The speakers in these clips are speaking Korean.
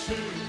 Sorry.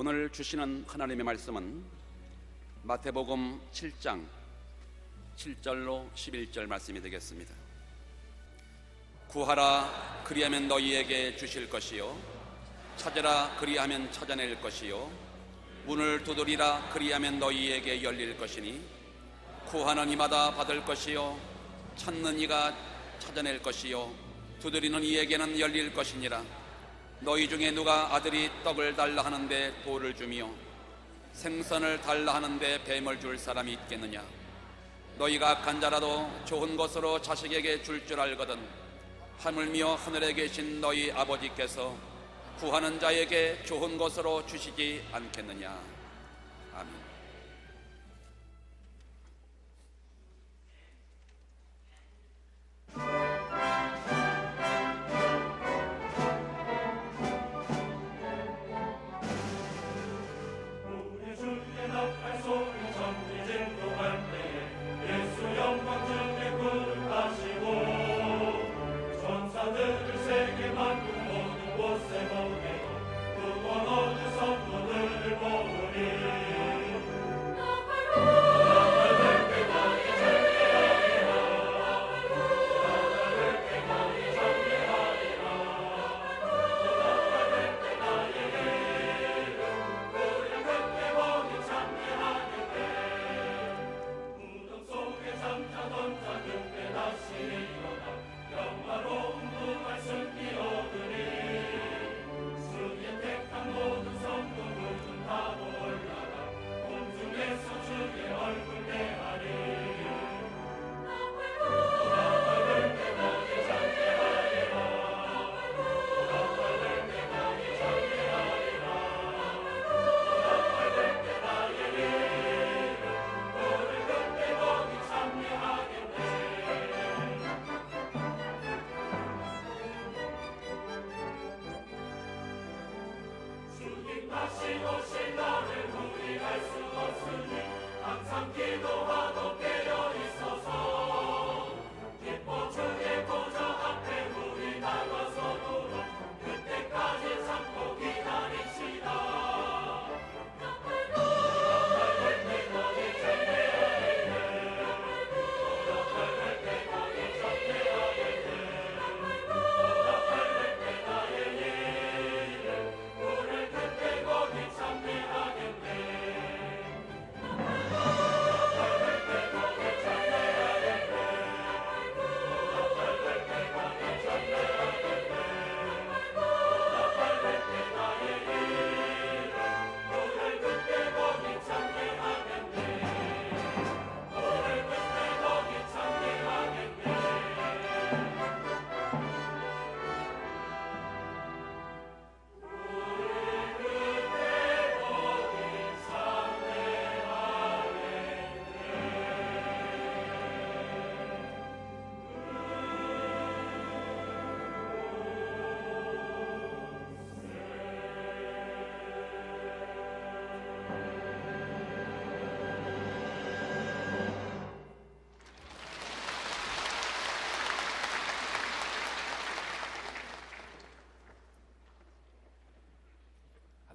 오늘 주시는 하나님의 말씀은 마태복음 7장 7절로 11절 말씀이 되겠습니다. 구하라 그리하면 너희에게 주실 것이요, 찾으라 그리하면 찾아낼 것이요, 문을 두드리라 그리하면 너희에게 열릴 것이니 구하는 이마다 받을 것이요, 찾는 이가 찾아낼 것이요, 두드리는 이에게는 열릴 것이니라. 너희 중에 누가 아들이 떡을 달라 하는데 돌을 주며 생선을 달라 하는데 뱀을 줄 사람이 있겠느냐? 너희가 악한 자라도 좋은 것으로 자식에게 줄 줄 알거든 하물며 하늘에 계신 너희 아버지께서 구하는 자에게 좋은 것으로 주시지 않겠느냐? 아멘.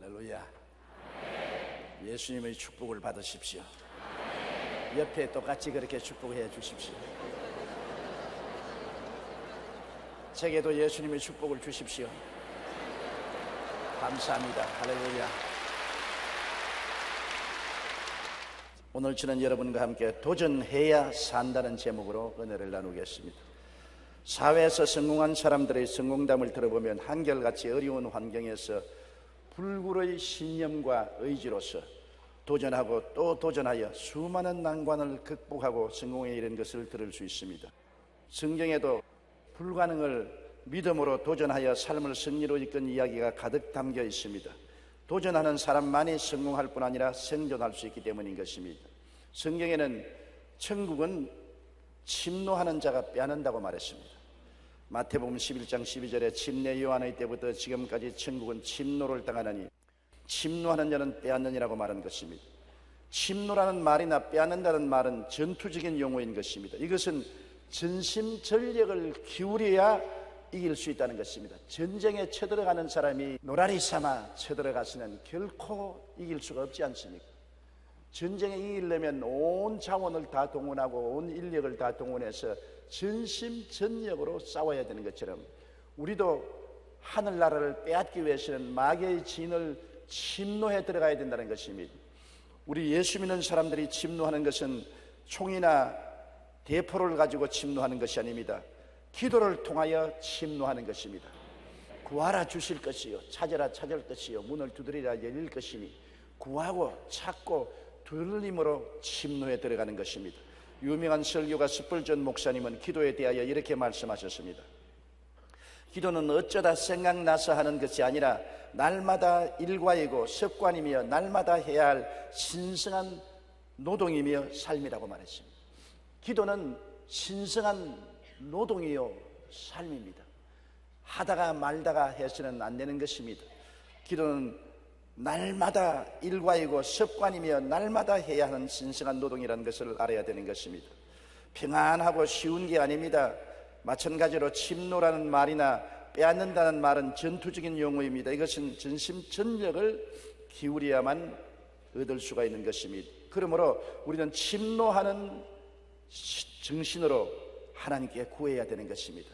할렐루야. 예수님의 축복을 받으십시오. 옆에 똑같이 그렇게 축복해 주십시오. 제게도 예수님의 축복을 주십시오. 감사합니다. 할렐루야. 오늘 저는 여러분과 함께 도전해야 산다는 제목으로 은혜를 나누겠습니다. 사회에서 성공한 사람들의 성공담을 들어보면 한결같이 어려운 환경에서 불굴의 신념과 의지로서 도전하고 또 도전하여 수많은 난관을 극복하고 성공에 이른 것을 들을 수 있습니다. 성경에도 불가능을 믿음으로 도전하여 삶을 승리로 이끈 이야기가 가득 담겨 있습니다. 도전하는 사람만이 성공할 뿐 아니라 생존할 수 있기 때문인 것입니다. 성경에는 천국은 침노하는 자가 빼앗는다고 말했습니다. 마태복음 11장 12절에 침례 요한의 때부터 지금까지 천국은 침노를 당하느니 침노하는 자는 빼앗느니라고 말한 것입니다. 침노라는 말이나 빼앗는다는 말은 전투적인 용어인 것입니다. 이것은 전심전력을 기울여야 이길 수 있다는 것입니다. 전쟁에 쳐들어가는 사람이 노라리 삼아 쳐들어가서는 결코 이길 수가 없지 않습니까? 전쟁에 이기려면 온 자원을 다 동원하고 온 인력을 다 동원해서 전심전력으로 싸워야 되는 것처럼 우리도 하늘나라를 빼앗기 위해서는 마귀의 진을 침노해 들어가야 된다는 것입니다. 우리 예수 믿는 사람들이 침노하는 것은 총이나 대포를 가지고 침노하는 것이 아닙니다. 기도를 통하여 침노하는 것입니다. 구하라 주실 것이요 찾으라 찾을 것이요 문을 두드리라 열릴 것이니 구하고 찾고 두드림으로 침노에 들어가는 것입니다. 유명한 설교가 스펄전 목사님은 기도에 대하여 이렇게 말씀하셨습니다. 기도는 어쩌다 생각나서 하는 것이 아니라 날마다 일과이고 습관이며 날마다 해야 할 신성한 노동이며 삶이라고 말했습니다. 기도는 신성한 노동이요 삶입니다. 하다가 말다가 해서는 안 되는 것입니다. 기도는 날마다 일과이고 습관이며 날마다 해야 하는 신성한 노동이라는 것을 알아야 되는 것입니다. 평안하고 쉬운 게 아닙니다. 마찬가지로 침노라는 말이나 빼앗는다는 말은 전투적인 용어입니다. 이것은 전심전력을 기울여야만 얻을 수가 있는 것입니다. 그러므로 우리는 침노하는 정신으로 하나님께 구해야 되는 것입니다.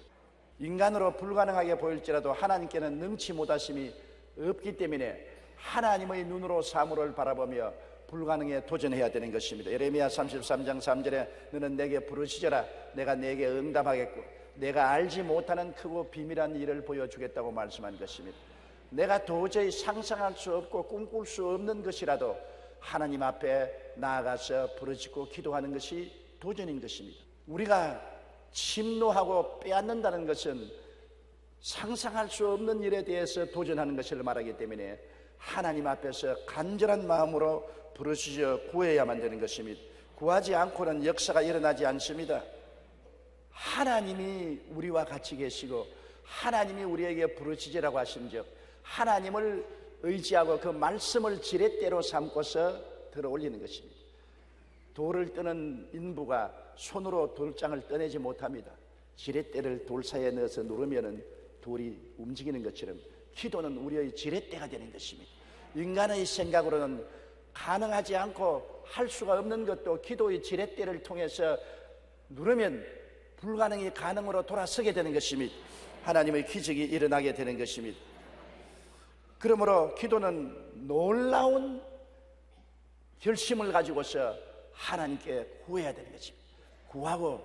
인간으로 불가능하게 보일지라도 하나님께는 능치 못하심이 없기 때문에 하나님의 눈으로 사물을 바라보며 불가능에 도전해야 되는 것입니다. 예레미야 33장 3절에 너는 내게 부르짖어라 내가 내게 응답하겠고 내가 알지 못하는 크고 비밀한 일을 보여주겠다고 말씀한 것입니다. 내가 도저히 상상할 수 없고 꿈꿀 수 없는 것이라도 하나님 앞에 나아가서 부르짖고 기도하는 것이 도전인 것입니다. 우리가 침노하고 빼앗는다는 것은 상상할 수 없는 일에 대해서 도전하는 것을 말하기 때문에 하나님 앞에서 간절한 마음으로 부르짖어 구해야만 되는 것입니다. 구하지 않고는 역사가 일어나지 않습니다. 하나님이 우리와 같이 계시고 하나님이 우리에게 부르짖으라고 하신즉 하나님을 의지하고 그 말씀을 지렛대로 삼고서 들어올리는 것입니다. 돌을 뜨는 인부가 손으로 돌장을 떠내지 못합니다. 지렛대를 돌 사이에 넣어서 누르면 돌이 움직이는 것처럼 기도는 우리의 지렛대가 되는 것입니다. 인간의 생각으로는 가능하지 않고 할 수가 없는 것도 기도의 지렛대를 통해서 누르면 불가능이 가능으로 돌아서게 되는 것입니다. 하나님의 기적이 일어나게 되는 것입니다. 그러므로 기도는 놀라운 결심을 가지고서 하나님께 구해야 되는 것입니다. 구하고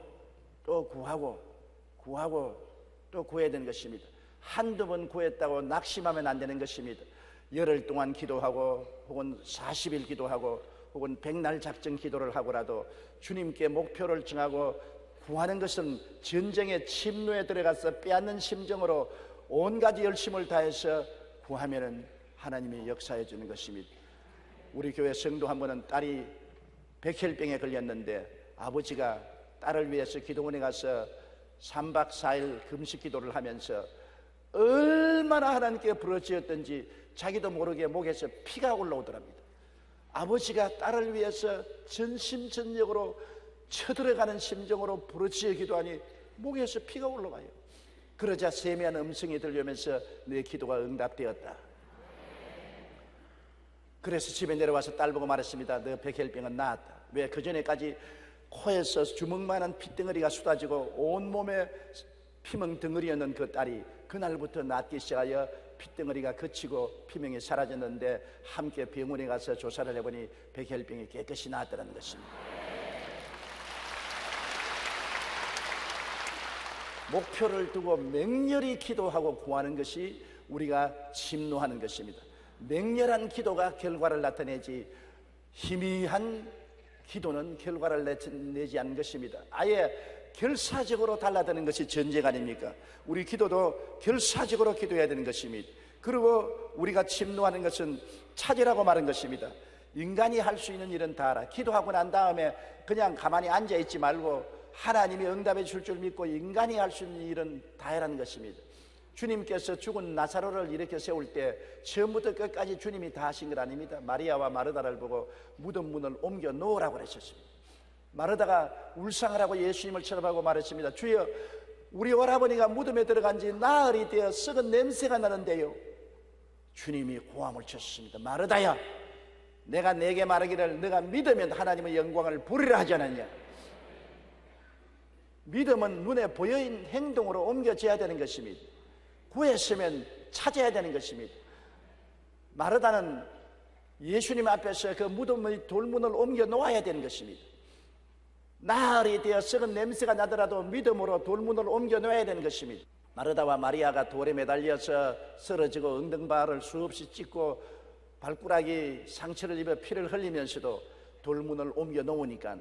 또 구하고 구하고 또 구해야 되는 것입니다. 한두 번 구했다고 낙심하면 안 되는 것입니다. 열흘 동안 기도하고 혹은 40일 기도하고 혹은 100날 작정 기도를 하고라도 주님께 목표를 정하고 구하는 것은 전쟁의 침노에 들어가서 빼앗는 심정으로 온갖 열심을 다해서 구하면 하나님이 역사해 주는 것입니다. 우리 교회 성도 한 번은 딸이 백혈병에 걸렸는데 아버지가 딸을 위해서 기도원에 가서 3박 4일 금식 기도를 하면서 얼마나 하나님께 부르짖었던지 자기도 모르게 목에서 피가 올라오더랍니다. 아버지가 딸을 위해서 전심전력으로 쳐들어가는 심정으로 부르짖어 기도하니 목에서 피가 올라와요. 그러자 세미한 음성이 들려오면서 내 기도가 응답되었다. 그래서 집에 내려와서 딸 보고 말했습니다. 너 백혈병은 나았다. 왜? 그전에까지 코에서 주먹만한 핏덩어리가 쏟아지고 온몸에 피멍 덩어리였는 그 딸이 그날부터 낫기 시작하여 핏덩어리가 그치고 피멍이 사라졌는데 함께 병원에 가서 조사를 해보니 백혈병이 깨끗이 나았다는 것입니다. 목표를 두고 맹렬히 기도하고 구하는 것이 우리가 침노하는 것입니다. 맹렬한 기도가 결과를 나타내지 희미한 기도는 결과를 내지 않는 것입니다. 아예 결사적으로 달라드는 것이 전쟁 아닙니까? 우리 기도도 결사적으로 기도해야 되는 것입니다. 그리고 우리가 침노하는 것은 찾으라고 말한 것입니다. 인간이 할 수 있는 일은 다 알아. 기도하고 난 다음에 그냥 가만히 앉아있지 말고 하나님이 응답해 줄 줄 믿고 인간이 할 수 있는 일은 다 해라는 것입니다. 주님께서 죽은 나사로를 일으켜 세울 때 처음부터 끝까지 주님이 다 하신 것 아닙니다. 마리아와 마르다를 보고 무덤 문을 옮겨 놓으라고 그러셨습니다. 마르다가 울상을 하고 예수님을 쳐다보고 말했습니다. 주여, 우리 오라버니가 무덤에 들어간 지 나흘이 되어 썩은 냄새가 나는데요. 주님이 고함을 쳤습니다. 마르다야, 내가 내게 말하기를 너가 믿으면 하나님의 영광을 보리라 하지 않았냐. 믿음은 눈에 보여있는 행동으로 옮겨져야 되는 것입니다. 구했으면 찾아야 되는 것입니다. 마르다는 예수님 앞에서 그 무덤의 돌문을 옮겨 놓아야 되는 것입니다. 나흘이 되어 썩은 냄새가 나더라도 믿음으로 돌문을 옮겨 놓아야 되는 것입니다. 마르다와 마리아가 돌에 매달려서 쓰러지고 엉덩발을 수없이 찢고 발가락이 상처를 입어 피를 흘리면서도 돌문을 옮겨 놓으니까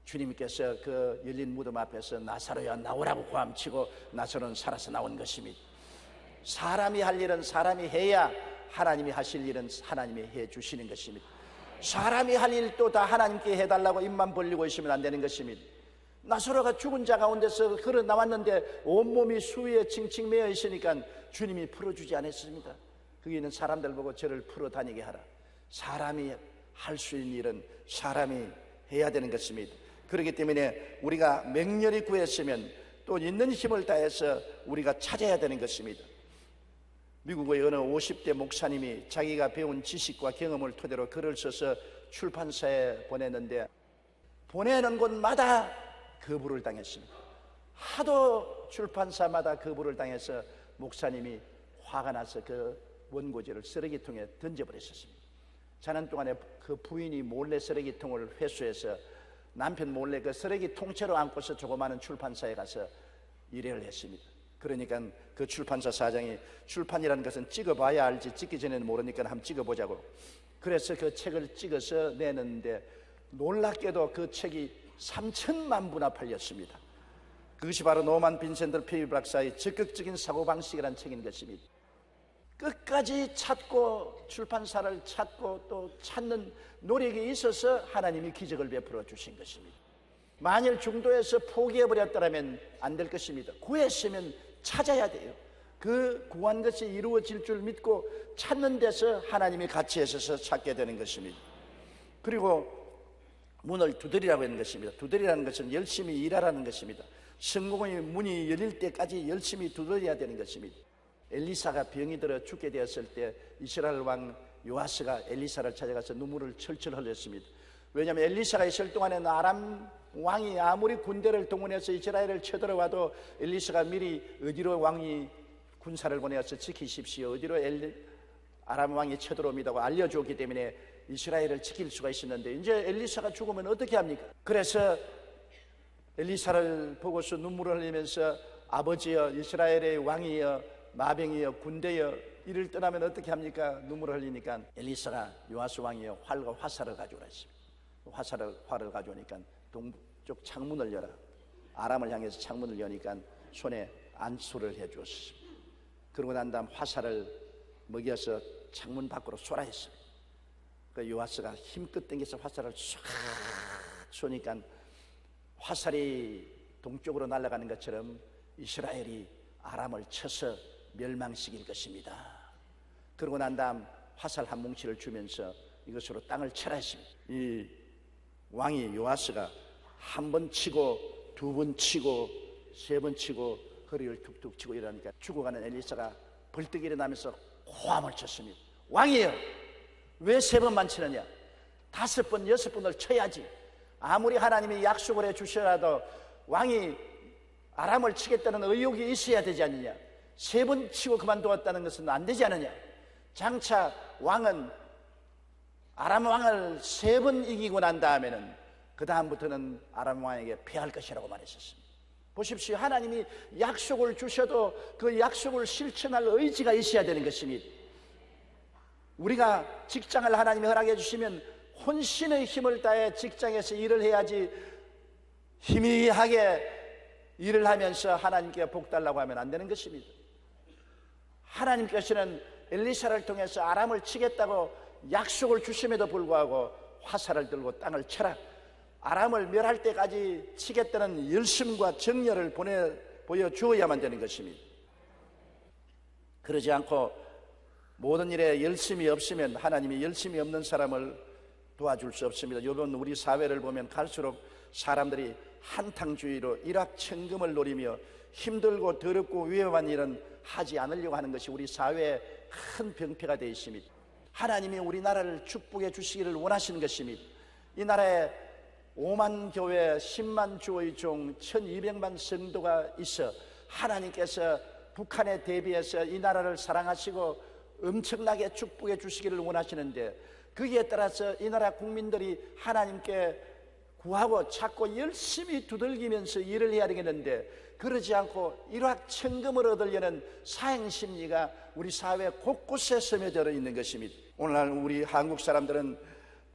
주님께서 그 열린 무덤 앞에서 나사로야 나오라고 고함치고 나사로는 살아서 나온 것입니다. 사람이 할 일은 사람이 해야 하나님이 하실 일은 하나님이 해 주시는 것입니다. 사람이 할 일도 다 하나님께 해달라고 입만 벌리고 있으면 안 되는 것입니다. 나사로가 죽은 자 가운데서 걸어 나왔는데 온몸이 수위에 칭칭 매어 있으니까 주님이 풀어주지 않았습니다. 거기 있는 사람들 보고 저를 풀어 다니게 하라. 사람이 할 수 있는 일은 사람이 해야 되는 것입니다. 그렇기 때문에 우리가 맹렬히 구했으면 또 있는 힘을 다해서 우리가 찾아야 되는 것입니다. 미국의 어느 50대 목사님이 자기가 배운 지식과 경험을 토대로 글을 써서 출판사에 보냈는데 보내는 곳마다 거부를 당했습니다. 하도 출판사마다 거부를 당해서 목사님이 화가 나서 그 원고지를 쓰레기통에 던져버렸었습니다. 자는 동안에 그 부인이 몰래 쓰레기통을 회수해서 남편 몰래 그 쓰레기 통째로 안고서 조그마한 출판사에 가서 일을 했습니다. 그러니까 그 출판사 사장이 출판이라는 것은 찍어봐야 알지 찍기 전에는 모르니까 한번 찍어보자고. 그래서 그 책을 찍어서 내는데 놀랍게도 그 책이 3천만 부나 팔렸습니다. 그것이 바로 노만 빈센트 페이 박사의 적극적인 사고방식이라는 책인 것입니다. 끝까지 찾고 출판사를 찾고 또 찾는 노력이 있어서 하나님이 기적을 베풀어 주신 것입니다. 만일 중도에서 포기해버렸다면 안 될 것입니다. 구했으면 찾아야 돼요. 그 구한 것이 이루어질 줄 믿고 찾는 데서 하나님이 같이 하셔서 찾게 되는 것입니다. 그리고 문을 두드리라고 하는 것입니다. 두드리라는 것은 열심히 일하라는 것입니다. 성공의 문이 열릴 때까지 열심히 두드려야 되는 것입니다. 엘리사가 병이 들어 죽게 되었을 때 이스라엘 왕 요아스가 엘리사를 찾아가서 눈물을 철철 흘렸습니다. 왜냐하면 엘리사가 있을 동안에는 아람 왕이 아무리 군대를 동원해서 이스라엘을 쳐들어와도 엘리사가 미리 어디로 왕이 군사를 보내어서 지키십시오, 어디로 아람 왕이 쳐들어옵니다고 알려주었기 때문에 이스라엘을 지킬 수가 있었는데 이제 엘리사가 죽으면 어떻게 합니까? 그래서 엘리사를 보고서 눈물을 흘리면서 아버지여, 이스라엘의 왕이여, 마병이여, 군대여, 이를 떠나면 어떻게 합니까? 눈물을 흘리니까 엘리사가 요아스 왕이여 활과 화살을 가져오라 했습니다. 활을 가져오니까 동쪽 창문을 열어, 아람을 향해서 창문을 여니까 손에 안수를 해주었습니다. 그러고 난 다음 화살을 먹여서 창문 밖으로 쏘라 했습니다. 그 요아스가 힘껏 당겨서 화살을 唰 쏘니까 화살이 동쪽으로 날아가는 것처럼 이스라엘이 아람을 쳐서 멸망시킬 것입니다. 그러고 난 다음 화살 한 뭉치를 주면서 이것으로 땅을 쳐라 했습니다. 이 왕이 요아스가 한 번 치고 두 번 치고 세 번 치고 허리를 툭툭 치고 이러니까 죽어가는 엘리사가 벌떡 일어나면서 고함을 쳤습니다. 왕이여, 왜 세 번만 치느냐? 5번, 6번을 쳐야지. 아무리 하나님이 약속을 해 주셔라도 왕이 아람을 치겠다는 의욕이 있어야 되지 않느냐? 3번 치고 그만두었다는 것은 안 되지 않느냐? 장차 왕은 아람 왕을 3번 이기고 난 다음에는 그 다음부터는 아람 왕에게 패할 것이라고 말했었습니다. 보십시오. 하나님이 약속을 주셔도 그 약속을 실천할 의지가 있어야 되는 것입니다. 우리가 직장을 하나님이 허락해 주시면 혼신의 힘을 다해 직장에서 일을 해야지 희미하게 일을 하면서 하나님께 복 달라고 하면 안 되는 것입니다. 하나님께서는 엘리사를 통해서 아람을 치겠다고 약속을 주심에도 불구하고 화살을 들고 땅을 쳐라, 아람을 멸할 때까지 치겠다는 열심과 정열을 보여주어야만 되는 것입니다. 그러지 않고 모든 일에 열심이 없으면 하나님이 열심이 없는 사람을 도와줄 수 없습니다. 요번 우리 사회를 보면 갈수록 사람들이 한탕주의로 일확천금을 노리며 힘들고 더럽고 위험한 일은 하지 않으려고 하는 것이 우리 사회의 큰 병폐가 되어 있습니다. 하나님이 우리나라를 축복해 주시기를 원하시는 것입니다. 이 나라에 5만 교회 10만 주의 종 1200만 성도가 있어 하나님께서 북한에 대비해서 이 나라를 사랑하시고 엄청나게 축복해 주시기를 원하시는데, 거기에 따라서 이 나라 국민들이 하나님께 구하고 찾고 열심히 두들기면서 일을 해야 되겠는데, 그러지 않고 일확천금을 얻으려는 사행심리가 우리 사회 곳곳에 스며들어 있는 것입니다. 오늘날 우리 한국 사람들은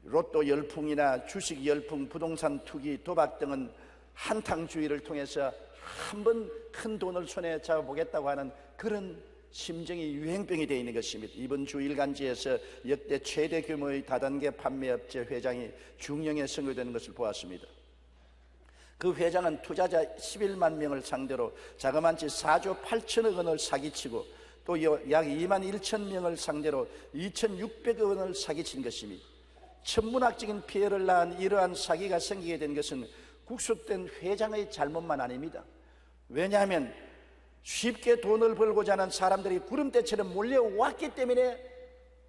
로또 열풍이나 주식 열풍, 부동산 투기, 도박 등은 한탕주의를 통해서 한번 큰 돈을 손에 잡아보겠다고 하는 그런 심정이 유행병이 되어 있는 것입니다. 이번 주 일간지에서 역대 최대 규모의 다단계 판매업체 회장이 중령에 선고되는 것을 보았습니다. 그 회장은 투자자 11만 명을 상대로 자그마치 4조 8천억 원을 사기치고 또 약 2만 1천 명을 상대로 2,600억 원을 사기친 것입니다. 천문학적인 피해를 낳은 이러한 사기가 생기게 된 것은 국수된 회장의 잘못만 아닙니다. 왜냐하면 쉽게 돈을 벌고자 하는 사람들이 구름대처럼 몰려왔기 때문에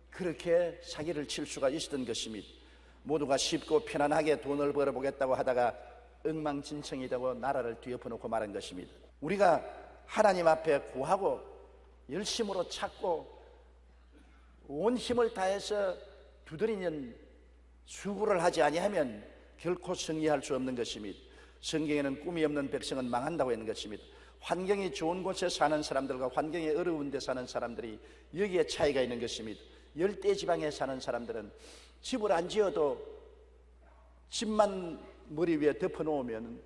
그렇게 사기를 칠 수가 있었던 것입니다. 모두가 쉽고 편안하게 돈을 벌어보겠다고 하다가 엉망진창이라고 나라를 뒤엎어놓고 말한 것입니다. 우리가 하나님 앞에 구하고 열심으로 찾고 온 힘을 다해서 두드리는 수고를 하지 아니하면 결코 승리할 수 없는 것입니다. 성경에는 꿈이 없는 백성은 망한다고 하는 것입니다. 환경이 좋은 곳에 사는 사람들과 환경이 어려운 데 사는 사람들이 여기에 차이가 있는 것입니다. 열대지방에 사는 사람들은 집을 안 지어도 집만 머리 위에 덮어놓으면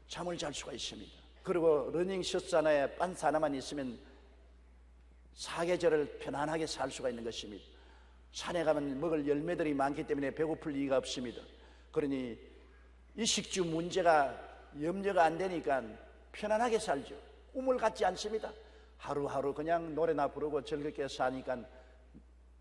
잠을 잘 수가 있습니다. 그리고 러닝셔츠 하나에 빤스 하나만 있으면 사계절을 편안하게 살 수가 있는 것입니다. 산에 가면 먹을 열매들이 많기 때문에 배고플 이유가 없습니다. 그러니 이 식주 문제가 염려가 안 되니까 편안하게 살죠. 꿈을 갖지 않습니다. 하루하루 그냥 노래나 부르고 즐겁게 사니까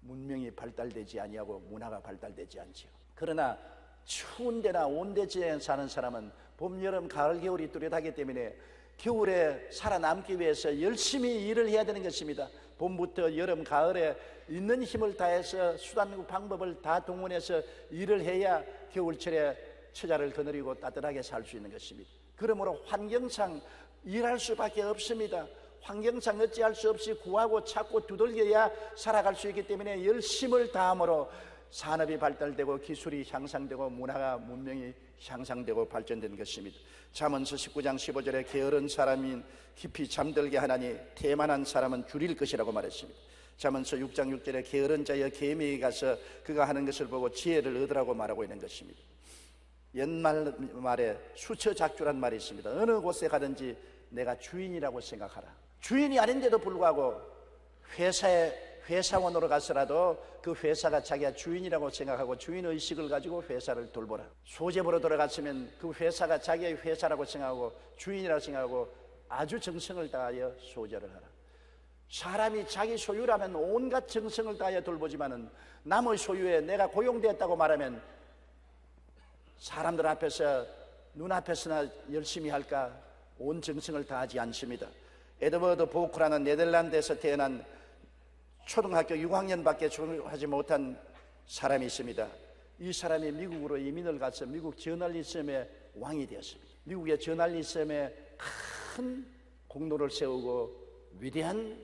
문명이 발달되지 아니하고 문화가 발달되지 않죠. 그러나 추운 데나 온대지에 사는 사람은 봄, 여름, 가을, 겨울이 뚜렷하기 때문에 겨울에 살아남기 위해서 열심히 일을 해야 되는 것입니다. 봄부터 여름, 가을에 있는 힘을 다해서 수단과 방법을 다 동원해서 일을 해야 겨울철에 처자를 거느리고 따뜻하게 살 수 있는 것입니다. 그러므로 환경상 일할 수밖에 없습니다. 환경상 어찌할 수 없이 구하고 찾고 두들겨야 살아갈 수 있기 때문에 열심을 다함으로 산업이 발달되고 기술이 향상되고 문화가 문명이 향상되고 발전되는 것입니다. 잠언서 19장 15절에 게으른 사람이 깊이 잠들게 하나니 태만한 사람은 줄일 것이라고 말했습니다. 잠언서 6장 6절에 게으른 자여 개미에 가서 그가 하는 것을 보고 지혜를 얻으라고 말하고 있는 것입니다. 옛말에 수처작주란 말이 있습니다. 어느 곳에 가든지 내가 주인이라고 생각하라. 주인이 아닌데도 불구하고 회사원으로 가서라도 그 회사가 자기가 주인이라고 생각하고 주인의식을 가지고 회사를 돌보라. 소재부로 돌아갔으면 그 회사가 자기의 회사라고 생각하고 주인이라고 생각하고 아주 정성을 다하여 소재를 하라. 사람이 자기 소유라면 온갖 정성을 다하여 돌보지만은 남의 소유에 내가 고용되었다고 말하면 사람들 앞에서 눈앞에서나 열심히 할까 온 정성을 다하지 않습니다. 에드워드 보크라는 네덜란드에서 태어난 초등학교 6학년밖에 졸업하지 못한 사람이 있습니다. 이 사람이 미국으로 이민을 가서 미국 저널리즘의 왕이 되었습니다. 미국의 저널리즘에 큰 공로를 세우고 위대한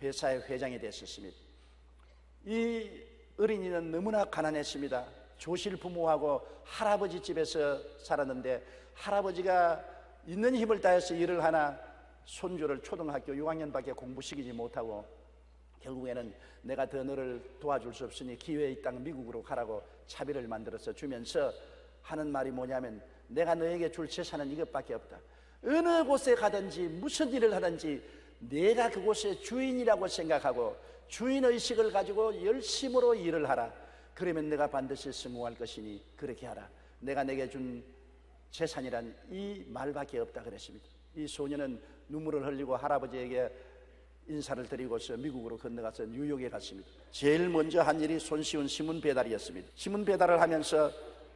회사의 회장이 됐었습니다. 이 어린이는 너무나 가난했습니다. 조실 부모하고 할아버지 집에서 살았는데 할아버지가 있는 힘을 다해서 일을 하나 손주를 초등학교 6학년밖에 공부시키지 못하고 결국에는 내가 더 너를 도와줄 수 없으니 기회의 땅 미국으로 가라고 차비를 만들어서 주면서 하는 말이 뭐냐면 내가 너에게 줄 재산은 이것밖에 없다. 어느 곳에 가든지 무슨 일을 하든지 내가 그곳의 주인이라고 생각하고 주인의식을 가지고 열심으로 일을 하라. 그러면 내가 반드시 성공할 것이니 그렇게 하라. 내가 내게 준 재산이란 이 말밖에 없다 그랬습니다. 이 소년은 눈물을 흘리고 할아버지에게 인사를 드리고서 미국으로 건너가서 뉴욕에 갔습니다. 제일 먼저 한 일이 손쉬운 신문 배달이었습니다. 신문 배달을 하면서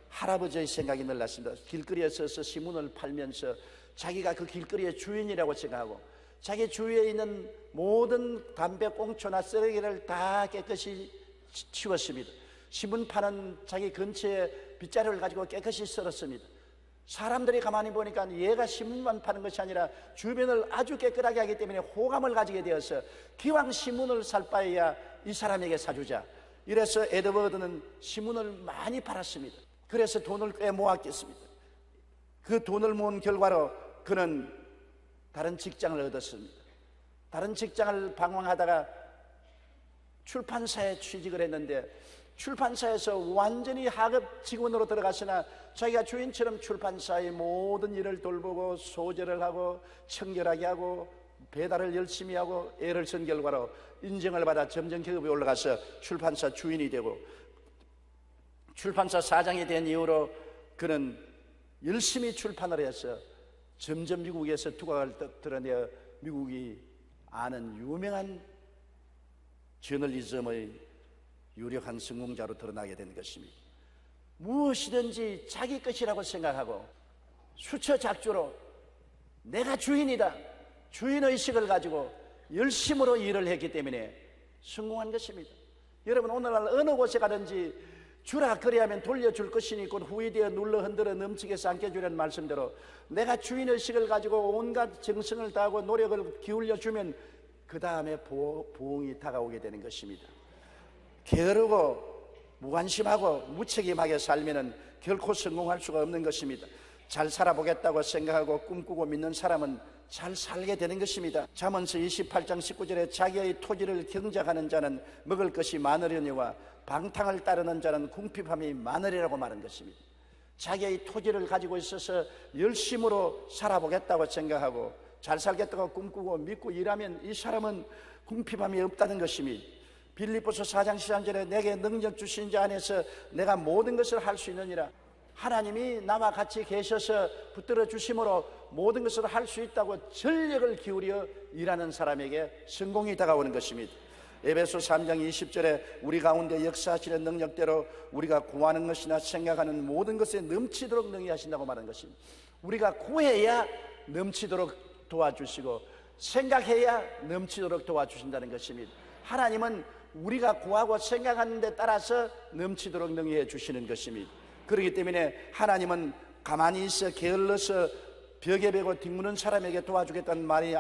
할아버지의 생각이 늘 났습니다. 길거리에 서서 신문을 팔면서 자기가 그 길거리의 주인이라고 생각하고 자기 주위에 있는 모든 담배 꽁초나 쓰레기를 다 깨끗이 치웠습니다. 신문 파는 자기 근처에 빗자루를 가지고 깨끗이 썰었습니다. 사람들이 가만히 보니까 얘가 신문만 파는 것이 아니라 주변을 아주 깨끗하게 하기 때문에 호감을 가지게 되어서 기왕 신문을 살 바에야 이 사람에게 사주자. 이래서 에드워드는 신문을 많이 팔았습니다. 그래서 돈을 꽤 모았겠습니다. 그 돈을 모은 결과로 그는 다른 직장을 얻었습니다. 다른 직장을 방황하다가 출판사에 취직을 했는데 출판사에서 완전히 하급 직원으로 들어갔으나 자기가 주인처럼 출판사의 모든 일을 돌보고 소재를 하고 청결하게 하고 배달을 열심히 하고 애를 쓴 결과로 인정을 받아 점점 계급이 올라가서 출판사 주인이 되고 출판사 사장이 된 이후로 그는 열심히 출판을 해서 점점 미국에서 두각을 드러내어 미국이 아는 유명한 저널리즘의 유력한 성공자로 드러나게 된 것입니다. 무엇이든지 자기 것이라고 생각하고 수처작주로 내가 주인이다, 주인의식을 가지고 열심으로 일을 했기 때문에 성공한 것입니다. 여러분, 오늘날 어느 곳에 가든지 주라 그리하면 돌려줄 것이니 곧 후이되어 눌러 흔들어 넘치게 삼켜주려는 말씀대로 내가 주인의식을 가지고 온갖 정성을 다하고 노력을 기울여주면 그 다음에 부흥이 다가오게 되는 것입니다. 게으르고 무관심하고 무책임하게 살면 결코 성공할 수가 없는 것입니다. 잘 살아보겠다고 생각하고 꿈꾸고 믿는 사람은 잘 살게 되는 것입니다. 잠언서 28장 19절에 자기의 토지를 경작하는 자는 먹을 것이 많으려니와 방탕을 따르는 자는 궁핍함이 많으리라고 말한 것입니다. 자기의 토지를 가지고 있어서 열심으로 살아보겠다고 생각하고 잘 살겠다고 꿈꾸고 믿고 일하면 이 사람은 궁핍함이 없다는 것입니다. 빌립보서 4장 13절에 내게 능력 주신 자 안에서 내가 모든 것을 할 수 있느니라. 하나님이 나와 같이 계셔서 붙들어 주심으로 모든 것을 할 수 있다고 전력을 기울여 일하는 사람에게 성공이 다가오는 것입니다. 에베소 3장 20절에 우리 가운데 역사하시는 능력대로 우리가 구하는 것이나 생각하는 모든 것에 넘치도록 능히 하신다고 말하는 것입니다. 우리가 구해야 넘치도록 도와주시고 생각해야 넘치도록 도와주신다는 것입니다. 하나님은 우리가 구하고 생각하는 데 따라서 넘치도록 능히 해주시는 것입니다. 그렇기 때문에 하나님은 가만히 있어 게을러서 벽에 베고 뒹구는 사람에게 도와주겠다는 말을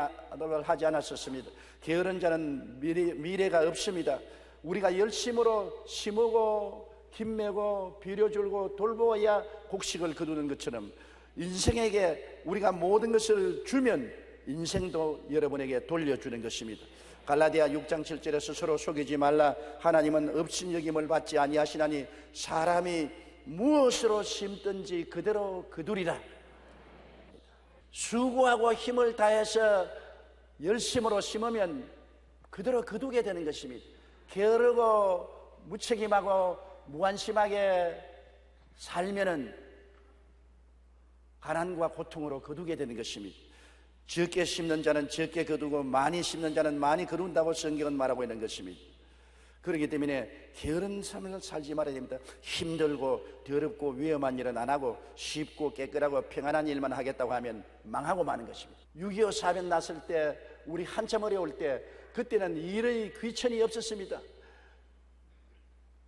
하지 않았었습니다. 게으른 자는 미래가 없습니다. 우리가 열심으로 심고 힘매고 비료줄고 돌보아야 곡식을 거두는 것처럼 인생에게 우리가 모든 것을 주면 인생도 여러분에게 돌려주는 것입니다. 갈라디아 6장 7절에 스스로 속이지 말라. 하나님은 업신여김을 받지 아니하시나니 사람이 무엇으로 심든지 그대로 거두리라. 수고하고 힘을 다해서 열심으로 심으면 그대로 거두게 되는 것입니다. 게으르고 무책임하고 무관심하게 살면은 가난과 고통으로 거두게 되는 것입니다. 적게 심는 자는 적게 거두고 많이 심는 자는 많이 거둔다고 성경은 말하고 있는 것입니다. 그렇기 때문에 게으른 삶을 살지 말아야 됩니다. 힘들고 더럽고 위험한 일은 안 하고 쉽고 깨끗하고 평안한 일만 하겠다고 하면 망하고 마는 것입니다. 6.25 사변 났을 때 우리 한참 어려울 때 그때는 일의 귀천이 없었습니다.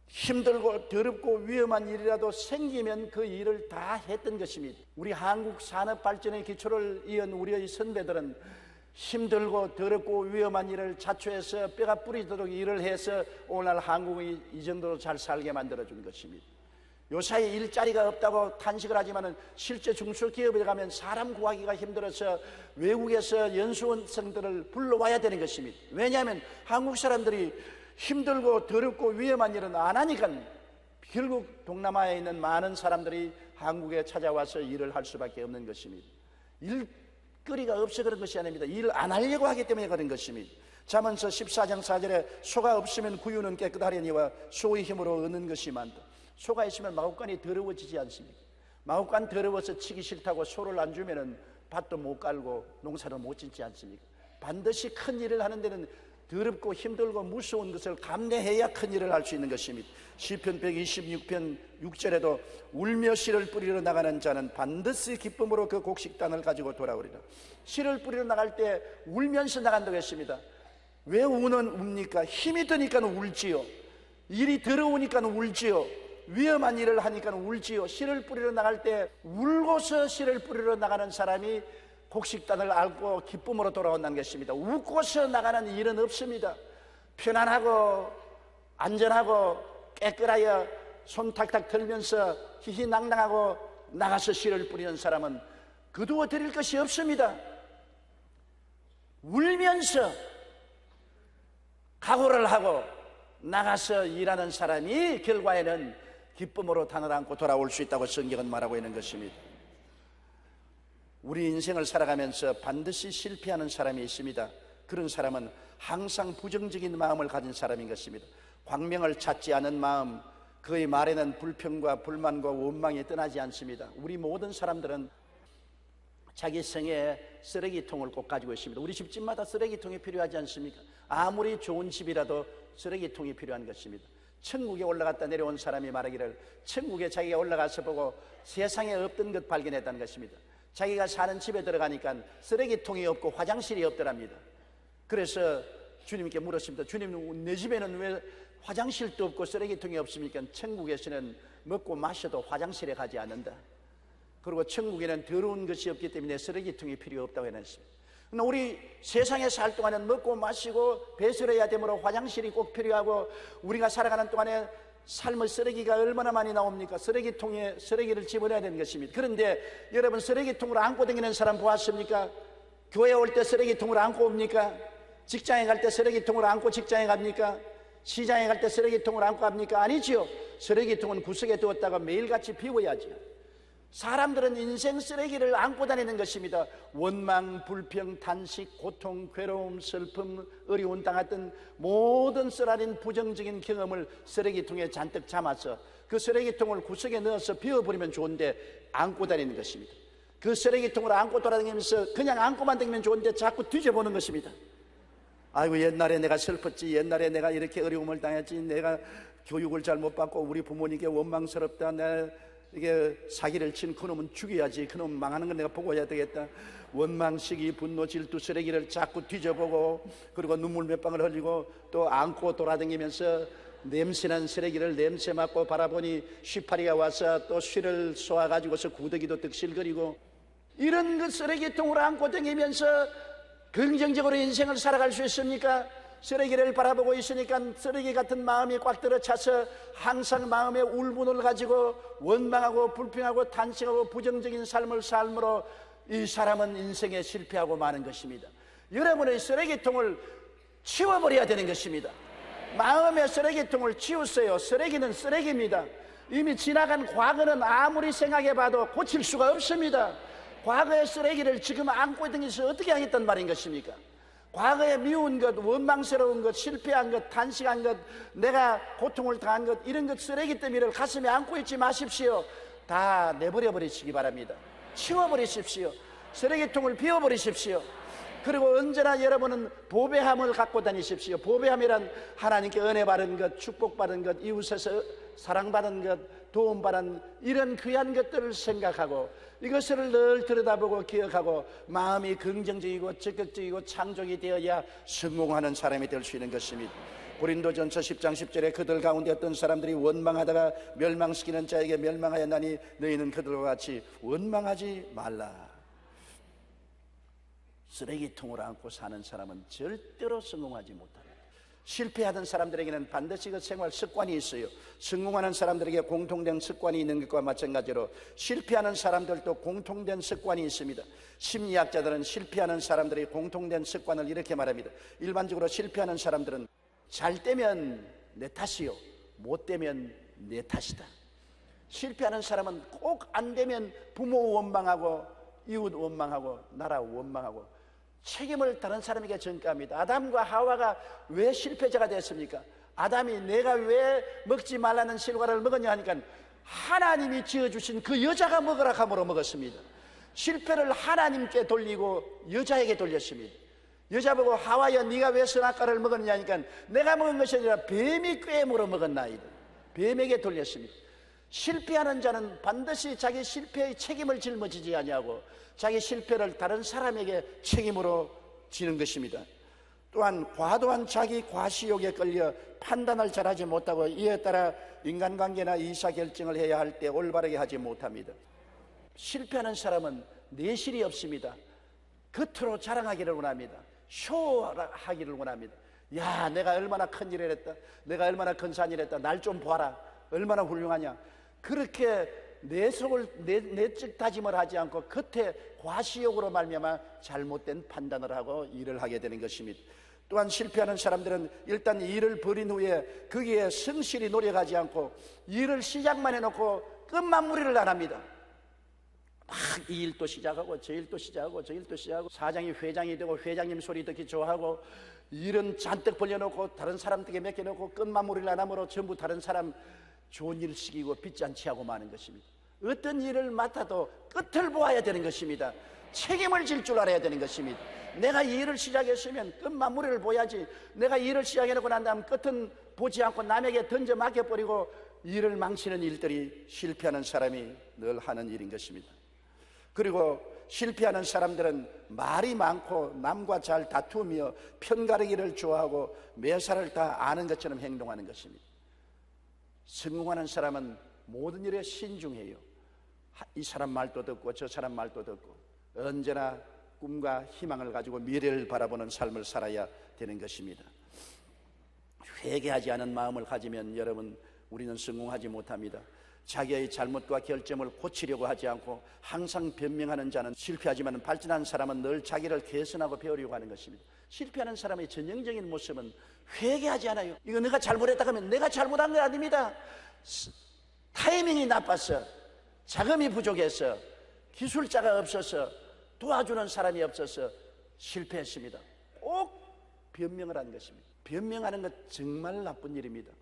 힘들고 더럽고 위험한 일이라도 생기면 그 일을 다 했던 것입니다. 우리 한국 산업 발전의 기초를 이은 우리의 선배들은 힘들고 더럽고 위험한 일을 자초해서 뼈가 부리도록 일을 해서 오늘날 한국이 이 정도로 잘 살게 만들어준 것입니다. 요사이 일자리가 없다고 탄식을 하지만 실제 중소기업에 가면 사람 구하기가 힘들어서 외국에서 연수원생들을 불러와야 되는 것입니다. 왜냐하면 한국 사람들이 힘들고 더럽고 위험한 일은 안 하니까 결국 동남아에 있는 많은 사람들이 한국에 찾아와서 일을 할 수밖에 없는 것입니다. 일거리가 없어 그런 것이 아닙니다. 일을 안 하려고 하기 때문에 그런 것입니다. 잠언서 14장 4절에 소가 없으면 구유는 깨끗하려니와 소의 힘으로 얻는 것이 많다. 소가 있으면 마구간이 더러워지지 않습니까? 마구간 더러워서 치기 싫다고 소를 안 주면은 밭도 못 깔고 농사를 못 짓지 않습니까? 반드시 큰 일을 하는 데는 더럽고 힘들고 무서운 것을 감내해야 큰 일을 할 수 있는 것입니다. 시편 126편 6절에도 울며 씨를 뿌리러 나가는 자는 반드시 기쁨으로 그 곡식단을 가지고 돌아오리라. 씨를 뿌리러 나갈 때 울면서 나간다고 했습니다. 왜 웁니까? 힘이 드니까 울지요. 일이 더러우니까 울지요. 위험한 일을 하니까 울지요. 씨를 뿌리러 나갈 때 울고서 씨를 뿌리러 나가는 사람이 곡식단을 앓고 기쁨으로 돌아온다는 것입니다. 웃고서 나가는 일은 없습니다. 편안하고 안전하고 깨끗하여 손 탁탁 들면서 희희낭낭하고 나가서 씨를 뿌리는 사람은 거두어 드릴 것이 없습니다. 울면서 각오를 하고 나가서 일하는 사람이 결과에는 기쁨으로 단을 안고 돌아올 수 있다고 성경은 말하고 있는 것입니다. 우리 인생을 살아가면서 반드시 실패하는 사람이 있습니다. 그런 사람은 항상 부정적인 마음을 가진 사람인 것입니다. 광명을 찾지 않은 마음, 그의 말에는 불평과 불만과 원망이 떠나지 않습니다. 우리 모든 사람들은 자기 성에 쓰레기통을 꼭 가지고 있습니다. 우리 집집마다 쓰레기통이 필요하지 않습니까? 아무리 좋은 집이라도 쓰레기통이 필요한 것입니다. 천국에 올라갔다 내려온 사람이 말하기를 천국에 자기가 올라가서 보고 세상에 없던 것 발견했다는 것입니다. 자기가 사는 집에 들어가니까 쓰레기통이 없고 화장실이 없더랍니다. 그래서 주님께 물었습니다. 주님, 내 집에는 왜 화장실도 없고 쓰레기통이 없습니까? 천국에서는 먹고 마셔도 화장실에 가지 않는다. 그리고 천국에는 더러운 것이 없기 때문에 쓰레기통이 필요 없다고 해놨습니다. 우리 세상에 살 동안은 먹고 마시고 배설해야 되므로 화장실이 꼭 필요하고, 우리가 살아가는 동안에 삶의 쓰레기가 얼마나 많이 나옵니까? 쓰레기통에 쓰레기를 집어넣어야 되는 것입니다. 그런데 여러분, 쓰레기통을 안고 다니는 사람 보았습니까? 교회 올 때 쓰레기통을 안고 옵니까? 직장에 갈 때 쓰레기통을 안고 직장에 갑니까? 시장에 갈 때 쓰레기통을 안고 갑니까? 아니지요. 쓰레기통은 구석에 두었다가 매일같이 비워야지요. 사람들은 인생 쓰레기를 안고 다니는 것입니다. 원망, 불평, 탄식, 고통, 괴로움, 슬픔, 어려운 당했던 모든 쓰라린 부정적인 경험을 쓰레기통에 잔뜩 담아서 그 쓰레기통을 구석에 넣어서 비워버리면 좋은데 안고 다니는 것입니다. 그 쓰레기통을 안고 돌아다니면서 그냥 안고만 다니면 좋은데 자꾸 뒤져보는 것입니다. 아이고, 옛날에 내가 슬펐지, 옛날에 내가 이렇게 어려움을 당했지, 내가 교육을 잘못 받고 우리 부모님께 원망스럽다, 내가 이게 사기를 친 그놈은 죽여야지, 그놈 망하는 건 내가 보고 해야 되겠다. 원망, 시기, 분노, 질투, 쓰레기를 자꾸 뒤져보고, 그리고 눈물 몇 방울 흘리고 또 안고 돌아다니면서 냄새난 쓰레기를 냄새 맡고 바라보니 쉬파리가 와서 또 쉬를 쏘아가지고서 구더기도 득실거리고, 이런 그 쓰레기통으로 안고 다니면서 긍정적으로 인생을 살아갈 수 있습니까? 쓰레기를 바라보고 있으니까 쓰레기 같은 마음이 꽉 들어차서 항상 마음에 울분을 가지고 원망하고 불평하고 탄식하고 부정적인 삶을 삶으로 이 사람은 인생에 실패하고 마는 것입니다. 여러분의 쓰레기통을 치워버려야 되는 것입니다. 마음의 쓰레기통을 치우세요. 쓰레기는 쓰레기입니다. 이미 지나간 과거는 아무리 생각해봐도 고칠 수가 없습니다. 과거의 쓰레기를 지금 안고 다니면서 어떻게 하겠단 말인 것입니까? 과거에 미운 것, 원망스러운 것, 실패한 것, 탄식한 것, 내가 고통을 당한 것, 이런 것 쓰레기 더미를 가슴에 안고 있지 마십시오. 다 내버려 버리시기 바랍니다. 치워버리십시오. 쓰레기통을 비워버리십시오. 그리고 언제나 여러분은 보배함을 갖고 다니십시오. 보배함이란 하나님께 은혜 받은 것, 축복받은 것, 이웃에서 사랑받은 것, 도움받은 이런 귀한 것들을 생각하고 이것을 늘 들여다보고 기억하고 마음이 긍정적이고 적극적이고 창조이 되어야 성공하는 사람이 될 수 있는 것입니다. 고린도전서 10장 10절에 그들 가운데 어떤 사람들이 원망하다가 멸망시키는 자에게 멸망하였나니 너희는 그들과 같이 원망하지 말라. 쓰레기통을 안고 사는 사람은 절대로 성공하지 못합니다. 실패하던 사람들에게는 반드시 그 생활 습관이 있어요. 성공하는 사람들에게 공통된 습관이 있는 것과 마찬가지로 실패하는 사람들도 공통된 습관이 있습니다. 심리학자들은 실패하는 사람들의 공통된 습관을 이렇게 말합니다. 일반적으로 실패하는 사람들은 잘 되면 내 탓이요, 못 되면 내 탓이다. 실패하는 사람은 꼭 안 되면 부모 원망하고 이웃 원망하고 나라 원망하고 책임을 다른 사람에게 전가합니다. 아담과 하와가 왜 실패자가 됐습니까? 아담이 내가 왜 먹지 말라는 실과를 먹었냐 하니까 하나님이 지어주신 그 여자가 먹으라 함으로 먹었습니다. 실패를 하나님께 돌리고 여자에게 돌렸습니다. 여자 보고 하와야 네가 왜 선악과를 먹었냐니까 내가 먹은 것이 아니라 뱀이 꾀물어 먹었나이다. 뱀에게 돌렸습니다. 실패하는 자는 반드시 자기 실패의 책임을 짊어지지 아니하고 자기 실패를 다른 사람에게 책임으로 지는 것입니다. 또한 과도한 자기 과시욕에 끌려 판단을 잘하지 못하고 이에 따라 인간관계나 의사결정을 해야 할 때 올바르게 하지 못합니다. 실패하는 사람은 내실이 없습니다. 겉으로 자랑하기를 원합니다. 쇼하기를 원합니다. 야, 내가 얼마나 큰 일을 했다, 내가 얼마나 큰 산일을 했다, 날 좀 봐라, 얼마나 훌륭하냐. 그렇게 내적 다짐을 하지 않고 겉에 과시욕으로 말미암아 잘못된 판단을 하고 일을 하게 되는 것입니다. 또한 실패하는 사람들은 일단 일을 벌인 후에 거기에 성실히 노력하지 않고 일을 시작만 해놓고 끝마무리를 안 합니다. 막 이 일도 시작하고 저 일도 시작하고 저 일도 시작하고 사장이 회장이 되고 회장님 소리 듣기 좋아하고 일은 잔뜩 벌려놓고 다른 사람들에게 맡겨놓고 끝마무리를 안 하므로 전부 다른 사람 좋은 일 시키고 빚잔치 하고 마는 것입니다. 어떤 일을 맡아도 끝을 보아야 되는 것입니다. 책임을 질 줄 알아야 되는 것입니다. 내가 이 일을 시작했으면 끝 마무리를 보야지. 내가 이 일을 시작해놓고 난 다음 끝은 보지 않고 남에게 던져 맡겨버리고 일을 망치는 일들이 실패하는 사람이 늘 하는 일인 것입니다. 그리고 실패하는 사람들은 말이 많고 남과 잘 다투며 편가르기를 좋아하고 매사를 다 아는 것처럼 행동하는 것입니다. 성공하는 사람은 모든 일에 신중해요. 이 사람 말도 듣고 저 사람 말도 듣고 언제나 꿈과 희망을 가지고 미래를 바라보는 삶을 살아야 되는 것입니다. 회개하지 않은 마음을 가지면 여러분, 우리는 성공하지 못합니다. 자기의 잘못과 결점을 고치려고 하지 않고 항상 변명하는 자는 실패하지만 발전한 사람은 늘 자기를 개선하고 배우려고 하는 것입니다. 실패하는 사람의 전형적인 모습은 회개하지 않아요. 이거 내가 잘못했다 하면 내가 잘못한 게 아닙니다. 타이밍이 나빴어, 자금이 부족해서, 기술자가 없어서, 도와주는 사람이 없어서 실패했습니다. 꼭 변명을 하는 것입니다. 변명하는 것 정말 나쁜 일입니다.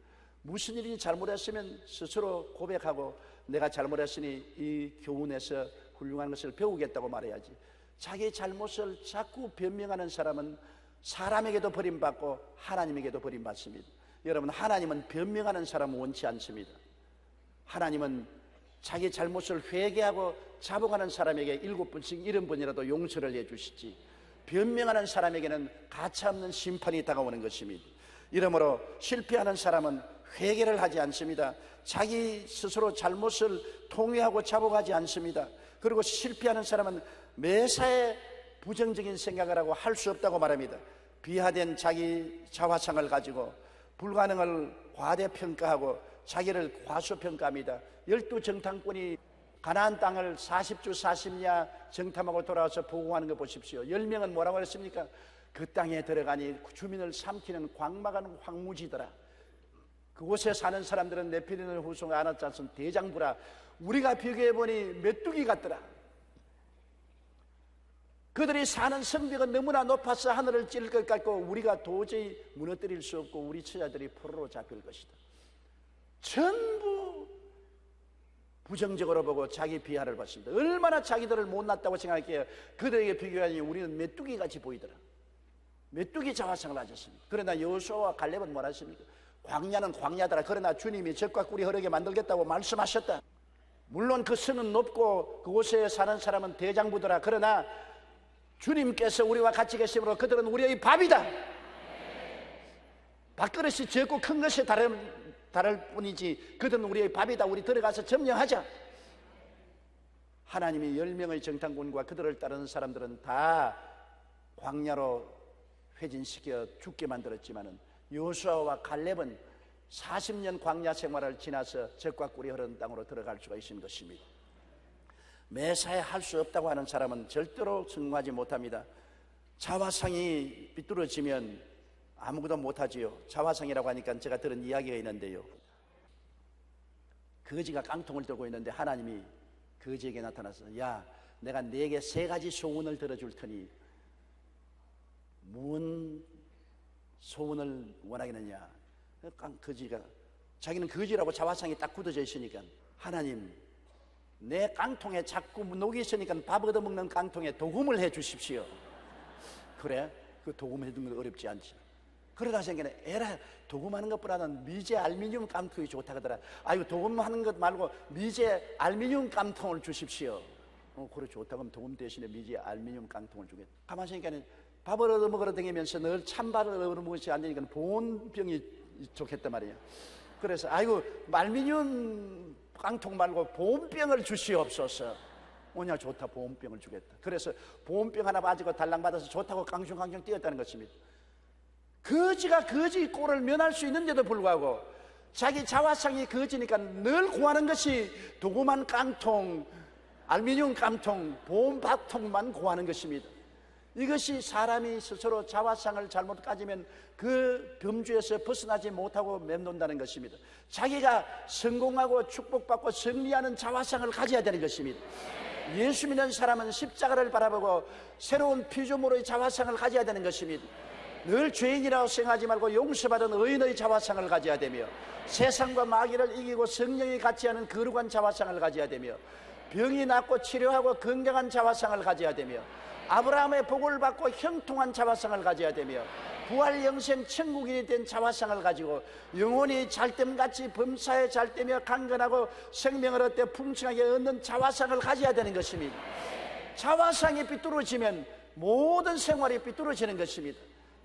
무슨 일이 잘못했으면 스스로 고백하고 내가 잘못했으니 이 교훈에서 훌륭한 것을 배우겠다고 말해야지. 자기 잘못을 자꾸 변명하는 사람은 사람에게도 버림받고 하나님에게도 버림받습니다. 여러분, 하나님은 변명하는 사람은 원치 않습니다. 하나님은 자기 잘못을 회개하고 자복하는 사람에게 7번씩 70번이라도 용서를 해주시지, 변명하는 사람에게는 가차없는 심판이 다가오는 것입니다. 이러므로 실패하는 사람은 회개를 하지 않습니다. 자기 스스로 잘못을 통회하고 자복하지 않습니다. 그리고 실패하는 사람은 매사에 부정적인 생각을 하고 할 수 없다고 말합니다. 비하된 자기 자화상을 가지고 불가능을 과대평가하고 자기를 과소평가합니다. 12정탐꾼이 가나안 땅을 40주 40야 정탐하고 돌아와서 보고하는 거 보십시오. 10명은 뭐라고 했습니까? 그 땅에 들어가니 주민을 삼키는 광막한 황무지더라. 그곳에 사는 사람들은 네피림을 후손과 아낙자손 대장부라. 우리가 비교해보니 메뚜기 같더라. 그들이 사는 성벽은 너무나 높아서 하늘을 찌를 것 같고 우리가 도저히 무너뜨릴 수 없고 우리 처자들이 포로로 잡힐 것이다. 전부 부정적으로 보고 자기 비하를 받습니다. 얼마나 자기들을 못났다고 생각해요. 그들에게 비교하니 우리는 메뚜기같이 보이더라. 메뚜기 자화상을 가졌습니다. 그러나 여호수아와 갈렙은 뭐라 했습니까? 광야는 광야더라. 그러나 주님이 젖과 꿀이 흐르게 만들겠다고 말씀하셨다. 물론 그 성은 높고 그곳에 사는 사람은 대장부더라. 그러나 주님께서 우리와 같이 계심으로 그들은 우리의 밥이다. 밥그릇이 적고 큰 것이 다를 뿐이지 그들은 우리의 밥이다. 우리 들어가서 점령하자. 하나님이 10명의 정탐꾼과 그들을 따르는 사람들은 다 광야로 회진시켜 죽게 만들었지만은 여호수아와 갈렙은 40년 광야 생활을 지나서 젖과 꿀이 흐르는 땅으로 들어갈 수가 있는 것입니다. 매사에 할 수 없다고 하는 사람은 절대로 성공하지 못합니다. 자화상이 삐뚤어지면 아무것도 못하지요. 자화상이라고 하니까 제가 들은 이야기가 있는데요, 거지가 깡통을 들고 있는데 하나님이 거지에게 나타나서 야, 내가 네게 3가지 소원을 들어줄 테니 무슨 소원을 원하겠느냐. 거지가 자기는 거지라고 자화상이 딱 굳어져 있으니까 하나님, 내 깡통에 자꾸 녹이 있으니까 밥 얻어먹는 깡통에 도금을 해 주십시오. 그래? 그 도금해주는 건 어렵지 않지. 그러다 생각에 에라, 도금하는 것보다는 미제 알루미늄 깜통이 좋다 그러더라. 아이고, 도금하는 것 말고 미제 알루미늄 깜통을 주십시오. 그래, 좋다. 그럼 도금 대신에 미제 알루미늄 깜통을 주겠다. 가만히 생각하니까 밥을 얻어먹으러 다니면서 늘 찬밥을 얻어먹지 않으니까 보온병이 좋겠단 말이에요. 그래서 아이고, 알루미늄 깡통 말고 보온병을 주시옵소서. 뭐냐, 좋다. 보온병을 주겠다. 그래서 보온병 하나 가지고 달랑받아서 좋다고 강중강중 뛰었다는 것입니다. 거지가 거지 꼴을 면할 수 있는데도 불구하고 자기 자화상이 거지니까 늘 구하는 것이 도구만 깡통, 알루미늄 깡통, 보온밥통만 구하는 것입니다. 이것이 사람이 스스로 자화상을 잘못 가지면 그 범주에서 벗어나지 못하고 맴돈다는 것입니다. 자기가 성공하고 축복받고 승리하는 자화상을 가져야 되는 것입니다. 예수 믿는 사람은 십자가를 바라보고 새로운 피조물의 자화상을 가져야 되는 것입니다. 늘 죄인이라고 생각하지 말고 용서받은 의인의 자화상을 가져야 되며, 세상과 마귀를 이기고 성령이 같이 하는 거룩한 자화상을 가져야 되며, 병이 낫고 치료하고 건강한 자화상을 가져야 되며, 아브라함의 복을 받고 형통한 자화상을 가져야 되며, 부활 영생 천국인이 된 자화상을 가지고 영혼이 잘됨같이 범사에 잘되며 강건하고 생명을 얻되 풍성하게 얻는 자화상을 가져야 되는 것입니다. 자화상이 삐뚤어지면 모든 생활이 삐뚤어지는 것입니다.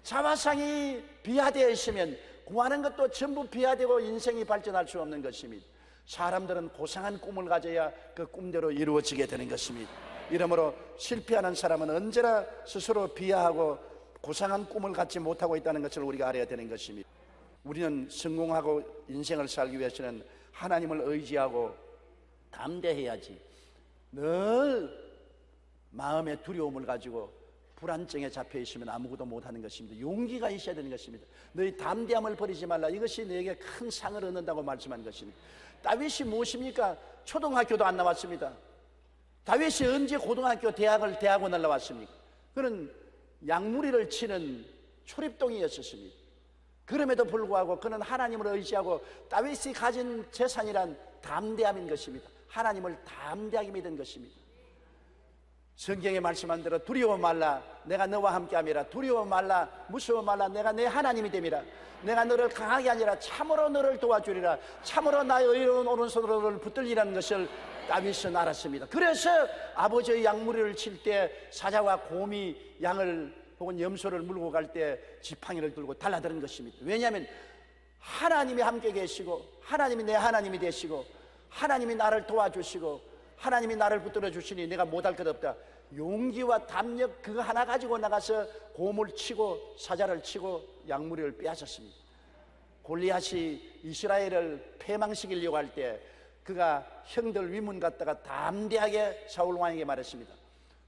자화상이 비하되어 있으면 구하는 것도 전부 비하되고 인생이 발전할 수 없는 것입니다. 사람들은 고상한 꿈을 가져야 그 꿈대로 이루어지게 되는 것입니다. 이러므로 실패하는 사람은 언제나 스스로 비하하고 고상한 꿈을 갖지 못하고 있다는 것을 우리가 알아야 되는 것입니다. 우리는 성공하고 인생을 살기 위해서는 하나님을 의지하고 담대해야지. 늘 마음의 두려움을 가지고 불안증에 잡혀 있으면 아무것도 못하는 것입니다. 용기가 있어야 되는 것입니다. 너희 담대함을 버리지 말라. 이것이 너에게 큰 상을 얻는다고 말씀한 것입니다. 다윗이 무엇입니까? 초등학교도 안 나왔습니다. 다윗이 언제 고등학교, 대학원을 나왔습니까? 그는 양무리를 치는 초립동이었습니다. 그럼에도 불구하고 그는 하나님을 의지하고 다윗이 가진 재산이란 담대함인 것입니다. 하나님을 담대하게 믿은 것입니다. 성경에 말씀한 대로 두려워 말라, 내가 너와 함께함이라. 두려워 말라, 무서워 말라, 내가 내 하나님이 됨이라. 내가 너를 강하게 하니라. 참으로 너를 도와주리라. 참으로 나의 의로운 오른손으로 너를 붙들리라는 것을 다윗은 알았습니다. 그래서 아버지의 양무리를 칠 때 사자와 곰이 양을 혹은 염소를 물고 갈 때 지팡이를 들고 달라드는 것입니다. 왜냐하면 하나님이 함께 계시고 하나님이 내 하나님이 되시고 하나님이 나를 도와주시고 하나님이 나를 붙들어 주시니 내가 못할 것 없다. 용기와 담력 그거 하나 가지고 나가서 곰을 치고 사자를 치고 양무리를 빼앗았습니다. 골리앗이 이스라엘을 패망시키려고 할 때 그가 형들 위문 갔다가 담대하게 사울 왕에게 말했습니다.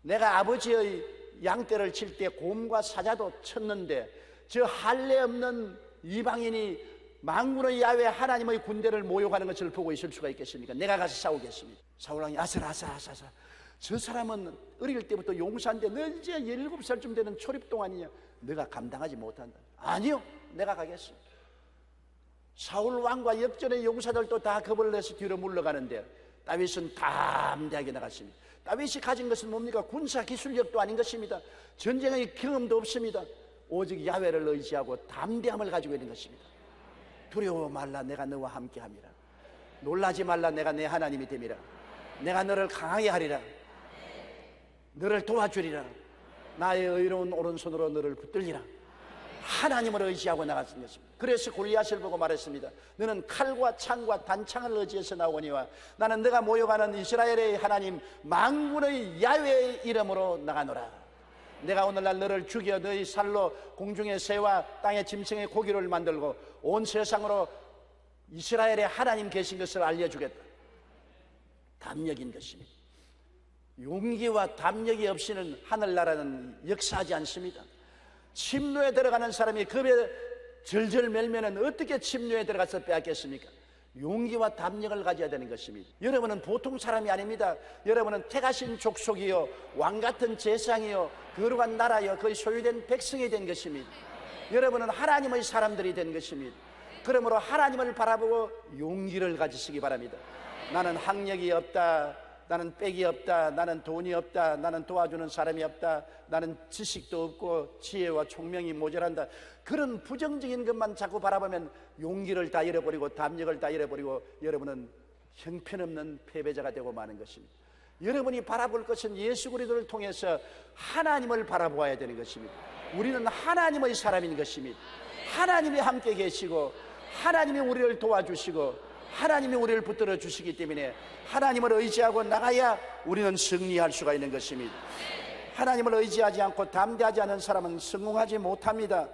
내가 아버지의 양떼를 칠 때 곰과 사자도 쳤는데 저 할례 없는 이방인이 만군의 야훼 하나님의 군대를 모욕하는 것을 보고 있을 수가 있겠습니까? 내가 가서 싸우겠습니다. 사울 왕이 아슬아슬아슬, 저 사람은 어릴 때부터 용사인데 너 이제 17살쯤 되는 초립동 아니냐? 내가 감당하지 못한다. 아니요, 내가 가겠습니다. 사울 왕과 역전의 용사들도 다 겁을 내서 뒤로 물러가는데 다윗은 담대하게 나갔습니다. 다윗이 가진 것은 뭡니까? 군사 기술력도 아닌 것입니다. 전쟁의 경험도 없습니다. 오직 야훼를 의지하고 담대함을 가지고 있는 것입니다. 두려워 말라, 내가 너와 함께함이라. 놀라지 말라, 내가 내 하나님이 됨이라. 내가 너를 강하게 하리라. 너를 도와주리라. 나의 의로운 오른손으로 너를 붙들리라. 하나님을 의지하고 나갔던 것입니다. 그래서 골리앗을 보고 말했습니다. 너는 칼과 창과 단창을 의지해서 나오거니와 나는 네가 모욕하는 이스라엘의 하나님 만군의 야훼의 이름으로 나가노라. 내가 오늘날 너를 죽여 너희 살로 공중의 새와 땅의 짐승의 고기를 만들고 온 세상으로 이스라엘의 하나님 계신 것을 알려주겠다. 담력인 것입니다. 용기와 담력이 없이는 하늘나라는 역사하지 않습니다. 침노에 들어가는 사람이 겁에 절절 멜면은 어떻게 침노에 들어가서 빼앗겠습니까? 용기와 담력을 가져야 되는 것입니다. 여러분은 보통 사람이 아닙니다. 여러분은 택하신 족속이요 왕같은 제상이요 거룩한 나라요 그의 소유된 백성이 된 것입니다. 여러분은 하나님의 사람들이 된 것입니다. 그러므로 하나님을 바라보고 용기를 가지시기 바랍니다. 나는 학력이 없다, 나는 빽이 없다, 나는 돈이 없다, 나는 도와주는 사람이 없다, 나는 지식도 없고 지혜와 총명이 모자란다. 그런 부정적인 것만 자꾸 바라보면 용기를 다 잃어버리고 담력을 다 잃어버리고 여러분은 형편없는 패배자가 되고 마는 것입니다. 여러분이 바라볼 것은 예수 그리스도를 통해서 하나님을 바라보아야 되는 것입니다. 우리는 하나님의 사람인 것입니다. 하나님이 함께 계시고 하나님이 우리를 도와주시고 하나님이 우리를 붙들어 주시기 때문에 하나님을 의지하고 나가야 우리는 승리할 수가 있는 것입니다. 하나님을 의지하지 않고 담대하지 않은 사람은 성공하지 못합니다.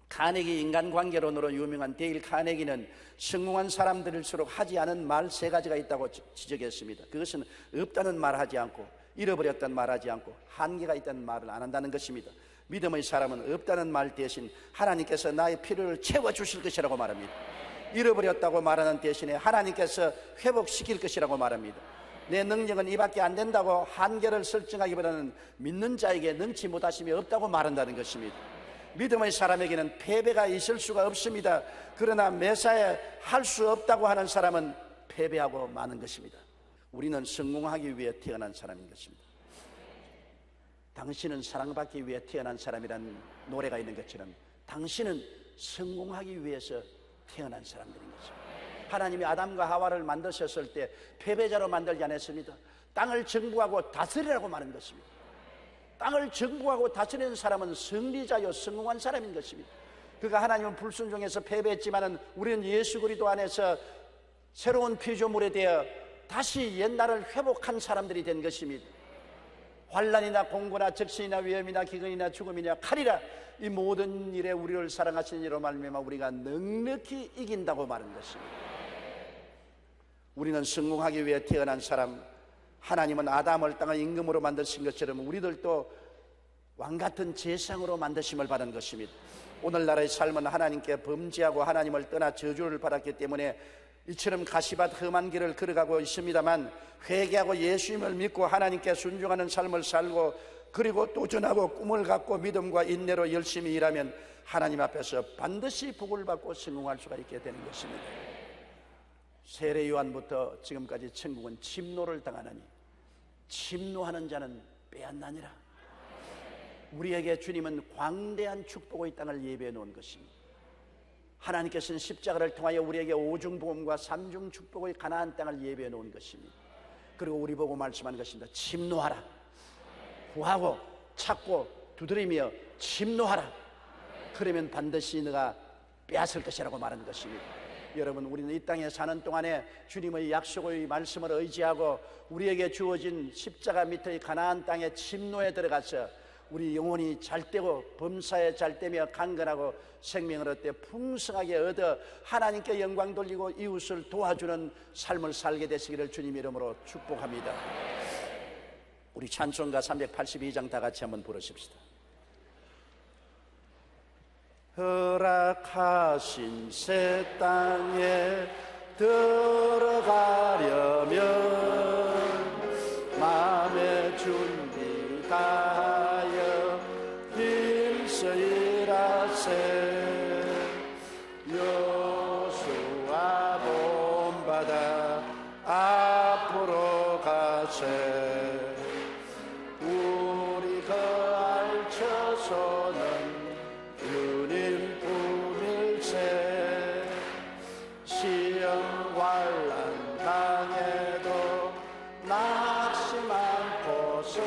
카네기 인간관계론으로 유명한 데일 카네기는 성공한 사람들일수록 하지 않은 말 3가지가 있다고 지적했습니다. 그것은 없다는 말 하지 않고, 잃어버렸다는 말 하지 않고, 한계가 있다는 말을 안 한다는 것입니다. 믿음의 사람은 없다는 말 대신 하나님께서 나의 필요를 채워주실 것이라고 말합니다. 잃어버렸다고 말하는 대신에 하나님께서 회복시킬 것이라고 말합니다. 내 능력은 이밖에 안 된다고 한계를 설정하기보다는 믿는 자에게 능치 못하심이 없다고 말한다는 것입니다. 믿음의 사람에게는 패배가 있을 수가 없습니다. 그러나 매사에 할 수 없다고 하는 사람은 패배하고 마는 것입니다. 우리는 성공하기 위해 태어난 사람인 것입니다. 당신은 사랑받기 위해 태어난 사람이라는 노래가 있는 것처럼 당신은 성공하기 위해서 태어난 사람들인 것입니다. 하나님이 아담과 하와를 만드셨을 때 패배자로 만들지 않았습니다. 땅을 정복하고 다스리라고 말한 것입니다. 땅을 정복하고 다스리는 사람은 승리자요 성공한 사람인 것입니다. 그가 하나님은 불순종해서 패배했지만은 우리는 예수 그리스도 안에서 새로운 피조물에 대해 다시 옛날을 회복한 사람들이 된 것입니다. 환난이나 공고나 적신이나 위험이나 기근이나 죽음이나 칼이라 이 모든 일에 우리를 사랑하시는 이로 말미암아 우리가 넉넉히 이긴다고 말한 것입니다. 우리는 성공하기 위해 태어난 사람, 하나님은 아담을 땅의 임금으로 만드신 것처럼 우리들도 왕같은 제상으로 만드심을 받은 것입니다. 오늘날의 삶은 하나님께 범죄하고 하나님을 떠나 저주를 받았기 때문에 이처럼 가시밭 험한 길을 걸어가고 있습니다만 회개하고 예수님을 믿고 하나님께 순종하는 삶을 살고 그리고 도전하고 꿈을 갖고 믿음과 인내로 열심히 일하면 하나님 앞에서 반드시 복을 받고 성공할 수가 있게 되는 것입니다. 세례 요한부터 지금까지 천국은 침노를 당하나니 침노하는 자는 빼앗나니라. 우리에게 주님은 광대한 축복의 땅을 예배해 놓은 것입니다. 하나님께서는 십자가를 통하여 우리에게 오중복음과 삼중 축복의 가나안 땅을 예배해 놓은 것입니다. 그리고 우리 보고 말씀하는 것입니다. 침노하라. 구하고 찾고 두드리며 침노하라. 그러면 반드시 너가 빼앗을 것이라고 말하는 것입니다. 여러분, 우리는 이 땅에 사는 동안에 주님의 약속의 말씀을 의지하고 우리에게 주어진 십자가 밑의 가나안 땅의 침노에 들어가서 우리 영혼이 잘되고 범사에 잘되며 강건하고 생명을 얻되 풍성하게 얻어 하나님께 영광 돌리고 이웃을 도와주는 삶을 살게 되시기를 주님 이름으로 축복합니다. 우리 찬송가 382장 다 같이 한번 부르십시다. 허락하신 새 땅에 들어가려면 마음의 준비 다하여 힘써 일하세. 여수와 본받아 앞으로 가세. 우리 거알쳐서는 주님 품일세. 시험 환난 당해도 낙심 않고서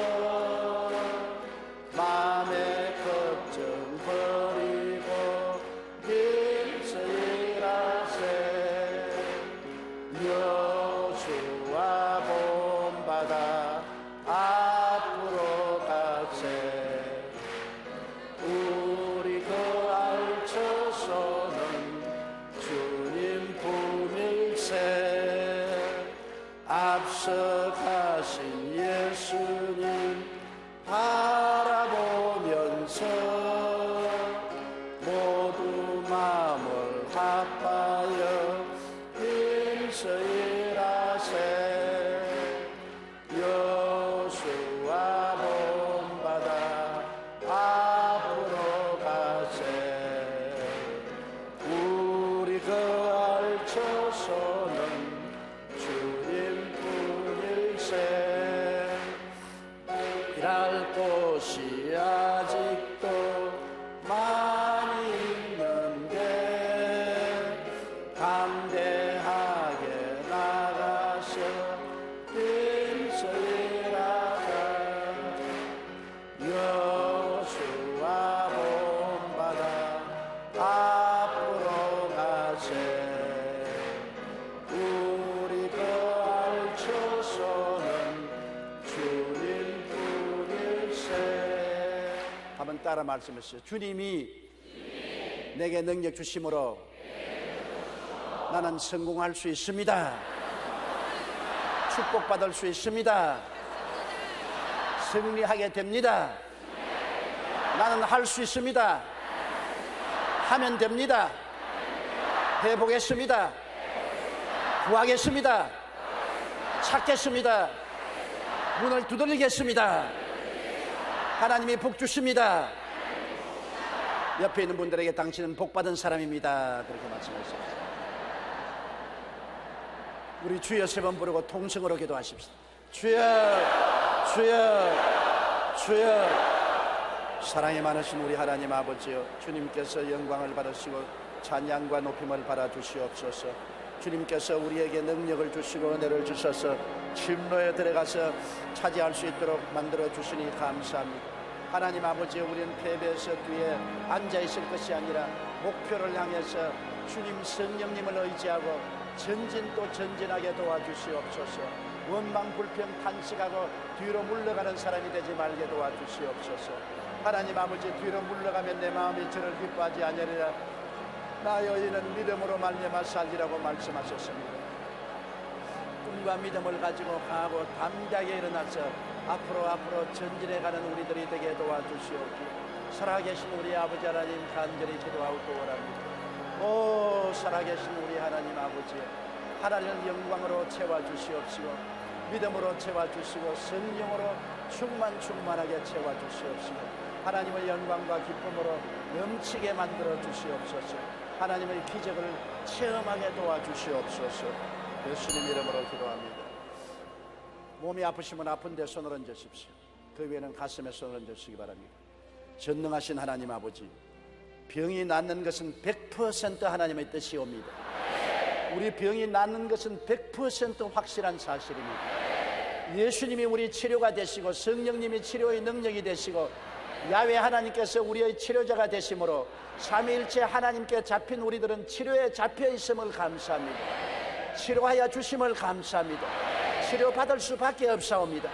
마음의 걱정 버리고 힘써 일하세. 여수와 본받아 앞으로 가세. 우리 거알쳐서는 주님 품일세. 앞서 가신 예수님 바라보면서 모두 마음을 합하여 힘써 일하세. 여수와 본받아 앞으로 가세. 우리 거알쳐서는 주님 품일세. 앞으로 가세 우리 그 알처소는 주님뿐일세. 한번 따라 말씀하시죠. 주님이 내게 능력 주심으로 나는 성공할 수 있습니다. 축복받을 수 있습니다. 승리하게 됩니다. 나는 할 수 있습니다. 하면 됩니다. 해보겠습니다. 구하겠습니다. 찾겠습니다. 문을 두드리겠습니다. 하나님이 복 주십니다. 옆에 있는 분들에게 당신은 복받은 사람입니다. 그렇게 말씀하셨습니다. 우리 주여 3번 부르고 통성으로 기도하십시다. 주여, 주여, 주여. 사랑이 많으신 우리 하나님 아버지여, 주님께서 영광을 받으시고 찬양과 높임을 받아 주시옵소서. 주님께서 우리에게 능력을 주시고 은혜를 주셔서 침로에 들어가서 차지할 수 있도록 만들어 주시니 감사합니다. 하나님 아버지, 우리는 패배에서 뒤에 앉아있을 것이 아니라 목표를 향해서 주님 성령님을 의지하고 전진 또 전진하게 도와주시옵소서. 원망 불평 탄식하고 뒤로 물러가는 사람이 되지 말게 도와주시옵소서. 하나님 아버지, 뒤로 물러가면 내 마음이 저를 기뻐하지 아니하리라. 나의 의인은 믿음으로 말미암아 살리라고 말씀하셨습니다. 꿈과 믿음을 가지고 강하고 담대하게 일어나서 앞으로 전진해가는 우리들이 되게 도와주시옵기. 살아계신 우리 아버지 하나님 간절히 기도하고 구원합니다. 오 살아계신 우리 하나님 아버지, 하나님을 영광으로 채워주시옵시고 믿음으로 채워주시고 성령으로 충만하게 채워주시옵시고 하나님의 영광과 기쁨으로 넘치게 만들어 주시옵소서. 하나님의 기적을 체험하게 도와주시옵소서. 예수님 이름으로 기도합니다. 몸이 아프시면 아픈 데 손을 얹으십시오. 그 외에는 가슴에 손을 얹으시기 바랍니다. 전능하신 하나님 아버지, 병이 낫는 것은 100% 하나님의 뜻이옵니다. 우리 병이 낫는 것은 100% 확실한 사실입니다. 예수님이 우리 치료가 되시고 성령님이 치료의 능력이 되시고 야훼 하나님께서 우리의 치료자가 되심으로 삼위일체 하나님께 잡힌 우리들은 치료에 잡혀 있음을 감사합니다. 치료하여 주심을 감사합니다. 치료받을 수밖에 없사옵니다.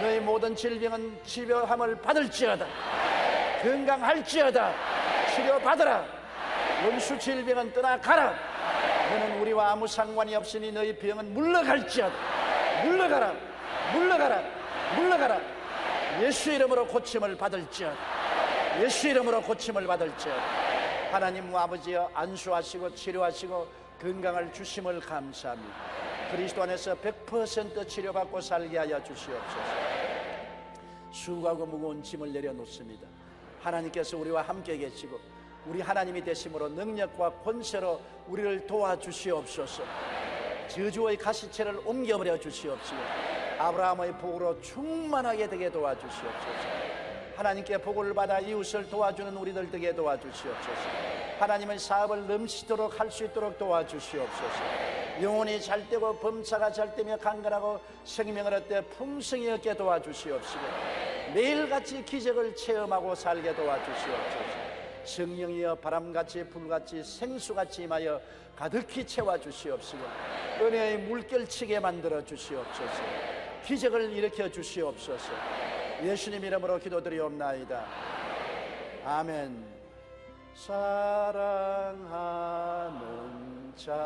너희 모든 질병은 치료함을 받을지어다. 건강할지어다. 치료받으라. 원수 질병은 떠나가라. 너는 우리와 아무 상관이 없으니 너희 병은 물러갈지어다. 물러가라. 물러가라. 물러가라. 예수 이름으로 고침을 받을지어다. 예수 이름으로 고침을 받을지어다. 하나님 아버지여, 안수하시고 치료하시고 건강을 주심을 감사합니다. 그리스도 안에서 100% 치료받고 살게 하여 주시옵소서. 수고하고 무거운 짐을 내려놓습니다. 하나님께서 우리와 함께 계시고 우리 하나님이 되심으로 능력과 권세로 우리를 도와주시옵소서. 저주의 가시체를 옮겨버려 주시옵시고 아브라함의 복으로 충만하게 되게 도와주시옵소서. 하나님께 복을 받아 이웃을 도와주는 우리들 되게 도와주시옵소서. 하나님의 사업을 넘치도록 할 수 있도록 도와주시옵소서. 영혼이 잘되고 범사가 잘되며 강건하고 생명을 얻되 풍성히 얻게 도와주시옵시고 매일같이 기적을 체험하고 살게 도와주시옵소서. 성령이여 바람같이 불같이 생수같이 임하여 가득히 채워주시옵시고 은혜의 물결치게 만들어 주시옵소서. 기적을 일으켜 주시옵소서. 예수님 이름으로 기도드리옵나이다. 아멘. 사랑하는 자여,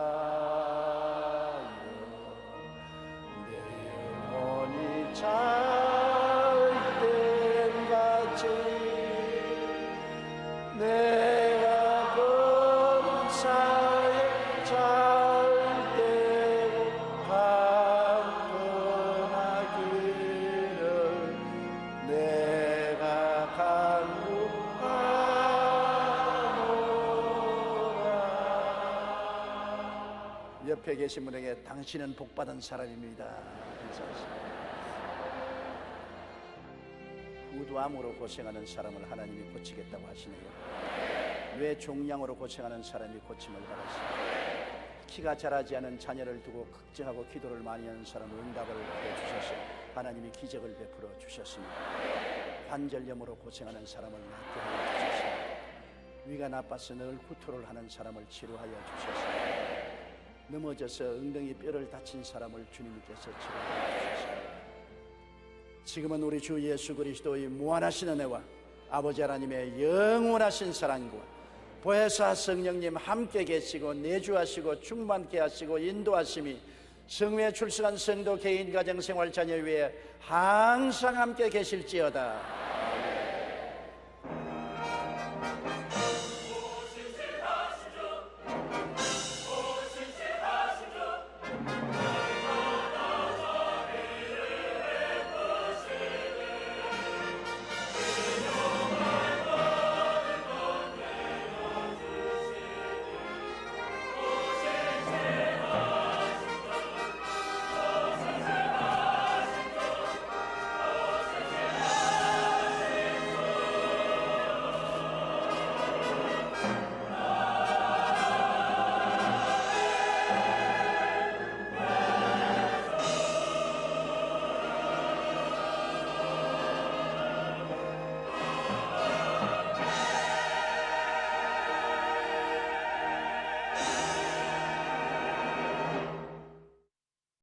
내 영혼이 잘된 같이 내가 범사에 잘되고 강건하기를 내가 간구하노라. 옆에 계신 분에게 당신은 복받은 사람입니다. 인사하십니다. 부도암으로 고생하는 사람을 하나님이 고치겠다고 하시네요. 뇌 종양으로 고생하는 사람이 고침을 받았습니다. 키가 자라지 않은 자녀를 두고 걱정하고 기도를 많이 하는 사람을 응답을 해주셔서 하나님이 기적을 베풀어 주셨습니다. 관절염으로 고생하는 사람을 낫게 하여 주셨습니다. 위가 나빠서 늘 구토를 하는 사람을 치료하여 주소서. 넘어져서 엉덩이 뼈를 다친 사람을 주님께서 치료하여 주소서. 지금은 우리 주 예수 그리스도의 무한하신 은혜와 아버지 하나님의 영원하신 사랑과 보혜사 성령님 함께 계시고 내주하시고 충만케 하시고 인도하심이 성회에 출석한 성도 개인 가정 생활 자녀 위에 항상 함께 계실지어다.